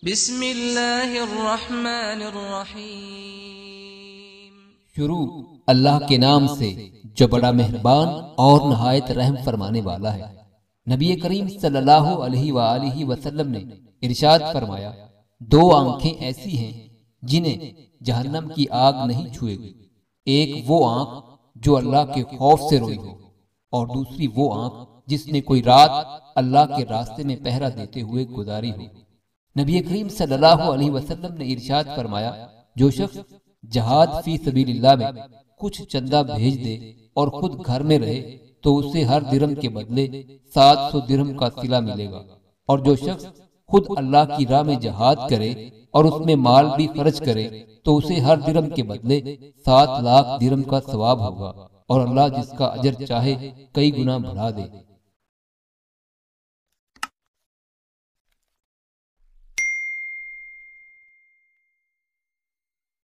بسم اللہ الرحمن الرحیم۔ شروع اللہ کے نام سے جو بڑا مہربان اور نہایت رحم فرمانے والا ہے۔ نبی کریم صلی اللہ علیہ وآلہ وسلم نے ارشاد فرمایا، دو آنکھیں ایسی ہیں جنہیں جہنم کی آگ نہیں چھوئے گی، ایک وہ آنکھ جو اللہ کے خوف سے روئی ہو، اور دوسری وہ آنکھ جس نے کوئی رات اللہ کے راستے میں پہرا دیتے ہوئے گزاری ہو۔ نبی کریم صلی اللہ علیہ وسلم نے ارشاد فرمایا، جو شخص جہاد فی سبیل اللہ میں کچھ چندہ بھیج دے اور خود گھر میں رہے تو اسے ہر درہم کے بدلے 700 درہم کا صلہ ملے گا، اور جو شخص خود اللہ کی راہ میں جہاد کرے اور اس میں مال بھی خرچ کرے تو اسے ہر درہم کے بدلے 7 لاکھ درہم کا ثواب ہوگا، اور اللہ جس کا اجر چاہے کئی گنا بڑھا دے۔